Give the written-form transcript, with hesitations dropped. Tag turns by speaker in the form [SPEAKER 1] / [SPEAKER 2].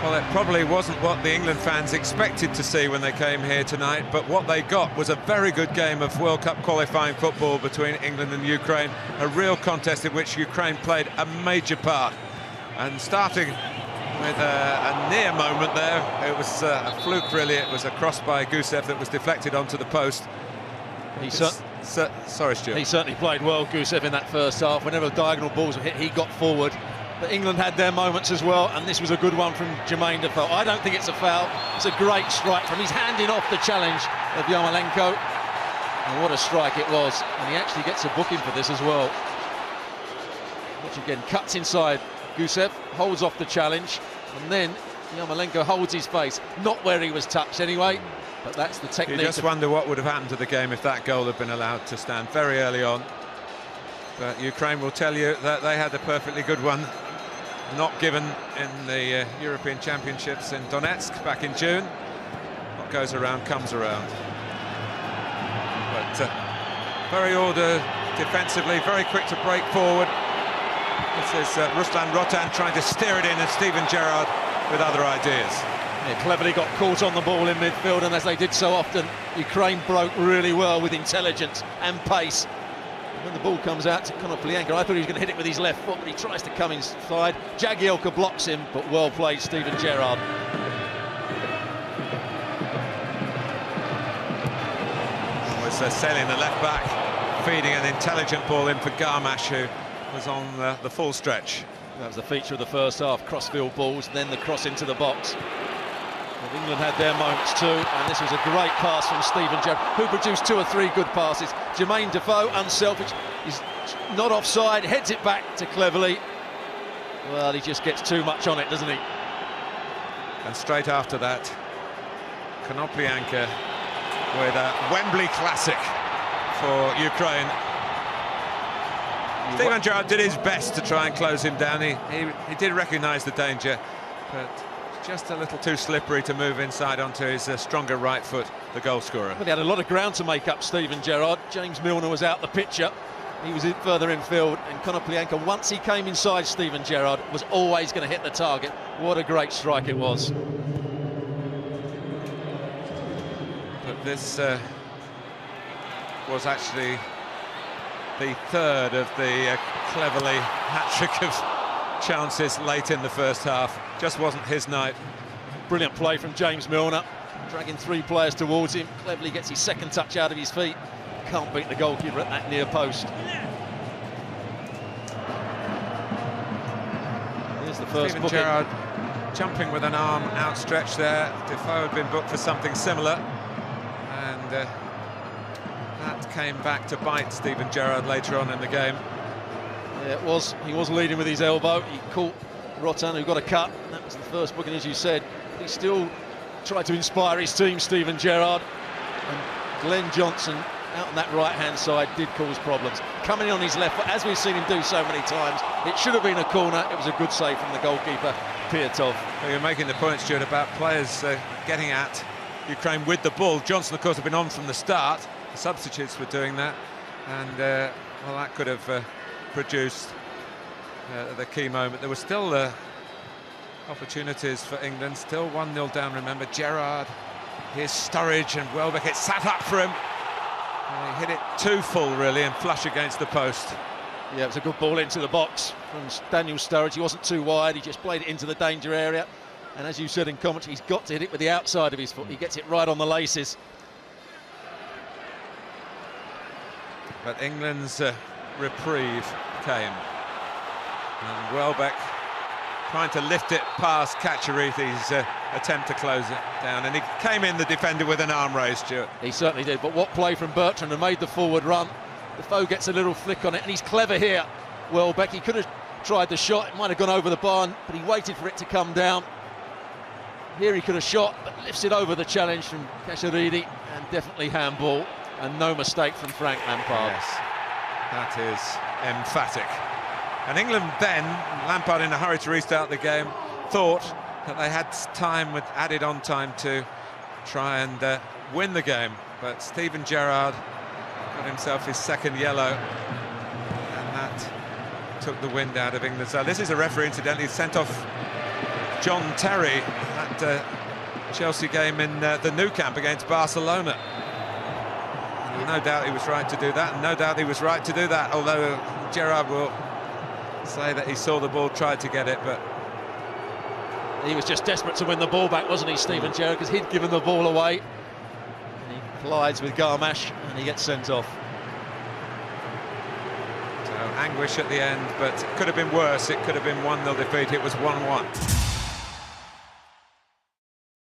[SPEAKER 1] Well, it probably wasn't what the England fans expected to see when they came here tonight, but what they got was a very good game of World Cup qualifying football between England and Ukraine, a real contest in which Ukraine played a major part. And starting with a near moment there, it was a fluke really, it was a cross by Gusev that was deflected onto the post. Sorry, Stuart.
[SPEAKER 2] He certainly played well, Gusev, in that first half. Whenever diagonal balls were hit, he got forward. But England had their moments as well, and this was a good one from Jermaine Defoe. I don't think it's a foul. It's a great strike from him. He's handing off the challenge of Yarmolenko. And what a strike it was. And he actually gets a booking for this as well. Which again, cuts inside. Gusev holds off the challenge, and then Yarmolenko holds his face. Not where he was touched anyway, but that's the technique.
[SPEAKER 1] You just wonder what would have happened to the game if that goal had been allowed to stand very early on. But Ukraine will tell you that they had a perfectly good one, not given in the European Championships in Donetsk back in June. What goes around comes around. But very ordered defensively, very quick to break forward. This is Ruslan Rotan trying to steer it in, and Steven Gerrard with other ideas.
[SPEAKER 2] Yeah, cleverly got caught on the ball in midfield, and as they did so often, Ukraine broke really well with intelligence and pace. When the ball comes out to Konoplyanka, I thought he was going to hit it with his left foot, but he tries to come inside. Jagielka blocks him, but well played, Steven Gerrard.
[SPEAKER 1] Was Selin, the left back, feeding an intelligent ball in for Garmash, who was on the full stretch.
[SPEAKER 2] That was the feature of the first half, crossfield balls, then the cross into the box. But England had their moments too, and this was a great pass from Steven Gerrard, who produced 2 or 3 good passes. Jermaine Defoe, unselfish, he's not offside, heads it back to Cleverly. Well, he just gets too much on it, doesn't he?
[SPEAKER 1] And straight after that, Konoplyanka with a Wembley classic for Ukraine. Steven Gerrard did his best to try and close him down. He did recognise the danger, but just a little too slippery to move inside onto his stronger right foot, the goal scorer.
[SPEAKER 2] Well, he had a lot of ground to make up, Steven Gerrard. James Milner was out the picture. He was further infield, and Konoplyanka, once he came inside Steven Gerrard, was always going to hit the target. What a great strike it was.
[SPEAKER 1] But this was actually the third of the Cleverly hat-trick of chances late in the first half. Just wasn't his night.
[SPEAKER 2] Brilliant play from James Milner, dragging 3 players towards him. Cleverly gets his second touch out of his feet. Can't beat the goalkeeper at that near post. Here's the first
[SPEAKER 1] Steven Gerrard jumping with an arm outstretched there. Defoe had been booked for something similar, and that came back to bite Steven Gerrard later on in the game.
[SPEAKER 2] Yeah, it was. He was leading with his elbow. He caught Rotan, who got a cut. That was the first booking, as you said. He still tried to inspire his team, Steven Gerrard. And Glenn Johnson, out on that right-hand side, did cause problems. Coming in on his left foot, as we've seen him do so many times. It should have been a corner. It was a good save from the goalkeeper, Piatov.
[SPEAKER 1] Well, you're making the point, Stuart, about players getting at Ukraine with the ball. Johnson, of course, had been on from the start. The substitutes were doing that, and well, that could have produced the key moment. There were still opportunities for England, still 1-0 down, remember. Gerrard, here's Sturridge, and Welbeck, it sat up for him. He hit it too full, really, and flush against the post.
[SPEAKER 2] Yeah, it was a good ball into the box from Daniel Sturridge. He wasn't too wide, he just played it into the danger area. And as you said in commentary, he's got to hit it with the outside of his foot. He gets it right on the laces.
[SPEAKER 1] But England's reprieve came. And Welbeck trying to lift it past Kacharithi's attempt to close it down. And he came in, the defender, with an arm raised, Stuart.
[SPEAKER 2] He certainly did. But what play from Bertrand, who made the forward run. Defoe gets a little flick on it, and he's clever here. Welbeck, he could have tried the shot. It might have gone over the bar, but he waited for it to come down. Here he could have shot, but lifts it over the challenge from Kacharidi, and definitely handball. And no mistake from Frank Lampard.
[SPEAKER 1] Yes, that is emphatic. And England then, Lampard in a hurry to restart the game, thought that they had time, with added on time, to try and win the game. But Steven Gerrard got himself his second yellow, and that took the wind out of England. So this is a referee, incidentally, sent off John Terry at Chelsea game in the Nou Camp against Barcelona. No doubt he was right to do that, and no doubt he was right to do that, although Gerrard will say that he saw the ball, tried to get it, but...
[SPEAKER 2] He was just desperate to win the ball back, wasn't he, Steven Gerrard, because he'd given the ball away. And he collides with Garmash, and he gets sent off.
[SPEAKER 1] So anguish at the end, but it could have been worse. It could have been 1-0 defeat. It was 1-1.